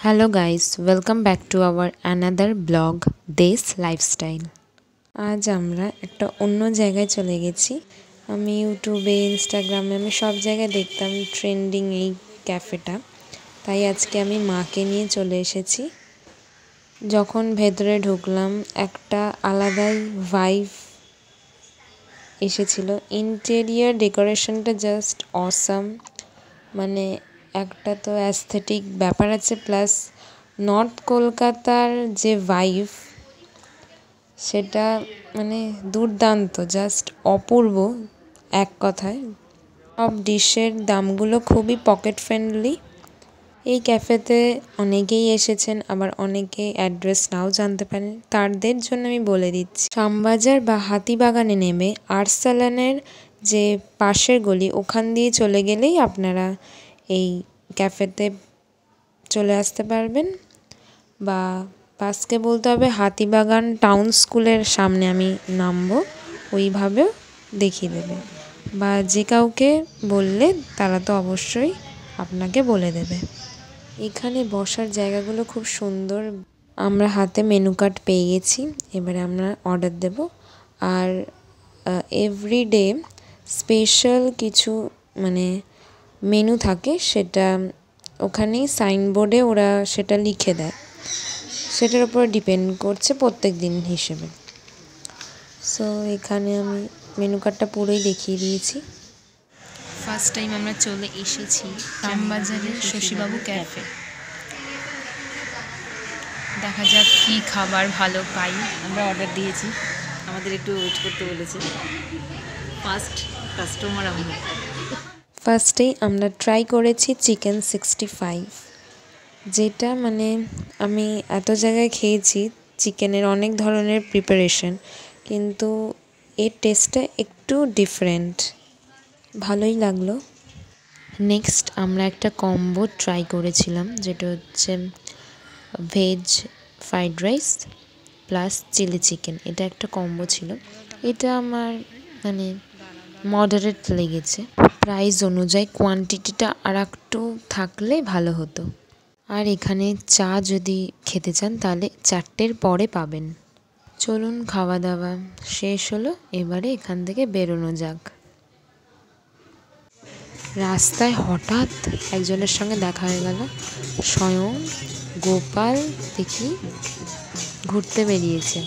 Hello guys, welcome back to our another blog Days Lifestyle। আজ আমরা একটা অন্য জায়গায় চলে গেছি। আমি ইউটিউবে ইনস্টাগ্রামে আমি সব জায়গায় দেখতাম ট্রেন্ডিং এই ক্যাফেটা, তাই আজকে আমি মাকে নিয়ে চলে এসেছি। যখন ভেতরে ঢুকলাম একটা আলাদাই ভাইব এসেছিল। ইন্টেরিয়ার ডেকোরেশনটা জাস্ট অসাম, মানে একটা তো অ্যাস্থেটিক ব্যাপার আছে, প্লাস নর্থ কলকাতার যে ভাইব সেটা মানে দুর্দান্ত, জাস্ট অপূর্ব এক কথায়। সব ডিশের দামগুলো খুবই পকেট ফ্রেন্ডলি। এই ক্যাফেতে অনেকেই এসেছেন, আবার অনেকে অ্যাড্রেস নাও জানতে পারেন, তাদের জন্য আমি বলে দিচ্ছি। শ্যামবাজার বা হাতিবাগানে নেমে আর্সালানের যে পাশের গলি ওখান দিয়ে চলে গেলেই আপনারা এই ক্যাফেতে চলে আসতে পারবেন, বা বাসকে বলতে হবে হাতিবাগান টাউন স্কুলের সামনে আমি নামবো, ওইভাবেও দেখিয়ে দেবে, বা যে কাউকে বললে তারা তো অবশ্যই আপনাকে বলে দেবে। এখানে বসার জায়গাগুলো খুব সুন্দর। আমরা হাতে মেনু কার্ড পেয়ে গেছি, এবারে আমরা অর্ডার দেব। আর এভরিডে স্পেশাল কিছু মানে মেনু থাকে, সেটা ওখানেই সাইনবোর্ডে ওরা সেটা লিখে দেয়, সেটার উপর ডিপেন্ড করছে প্রত্যেক দিন হিসেবে। সো এখানে আমি মেনু কার্ডটা পুরোই দেখিয়ে দিয়েছি। ফার্স্ট টাইম আমরা চলে এসেছি শ্যামবাজারের শশীবাবু ক্যাফে। দেখা যাক কি খাবার ভালো পাই। আমরা অর্ডার দিয়েছি, আমাদের একটু ওয়েট করতে বলেছে। ফার্স্ট কাস্টমার আমরা। ফার্স্টেই আমরা ট্রাই করেছি চিকেন 65, যেটা মানে আমি এত জায়গায় খেয়েছি চিকেনের অনেক ধরনের প্রিপারেশন, কিন্তু এর টেস্টটা একটু ডিফারেন্ট, ভালোই লাগলো। নেক্সট আমরা একটা কম্বো ট্রাই করেছিলাম, যেটা হচ্ছে veg fried rice plus chilli chicken. এটা একটা কম্বো ছিল, এটা আমার মানে মডারেট লেগেছে। প্রাইস অনুযায়ী কোয়ান্টিটিটা আর একটু থাকলে ভালো হতো। আর এখানে চা যদি খেতে চান তাহলে 4টের পরে পাবেন। চলুন, খাওয়া দাওয়া শেষ হলো, এবারে এখান থেকে বেরোনো যাক। রাস্তায় হঠাৎ একজনের সঙ্গে দেখা হয়ে গেল, স্বয়ং গোপাল দেখি ঘুরতে বেরিয়েছে,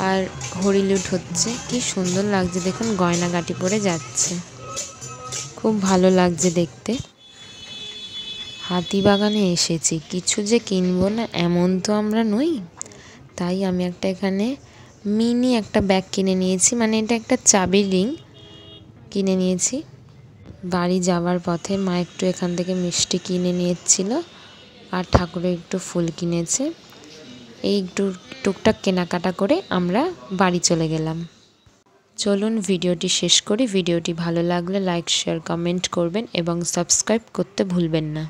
আর হরিলুট হচ্ছে। কি সুন্দর লাগছে দেখুন, গয়নাগাটি পরে যাচ্ছে, খুব ভালো লাগছে দেখতে। হাতিবাগানে এসেছি, কিছু যে কিনবো না এমন তো আমরা নই, তাই আমি একটা এখানে মিনি একটা ব্যাগ কিনে নিয়েছি, মানে এটা একটা চাবির রিং কিনে নিয়েছি। বাড়ি যাওয়ার পথে মা একটু এখান থেকে মিষ্টি কিনে নিয়েছিল, আর ঠাকুরের একটু ফুল কিনেছে। এই একটু টুকটাক কেনাকাটা করে আমরা বাড়ি চলে গেলাম। চলুন ভিডিওটি শেষ করি। ভিডিওটি ভালো লাগলে লাইক, শেয়ার, কমেন্ট করবেন এবং সাবস্ক্রাইব করতে ভুলবেন না।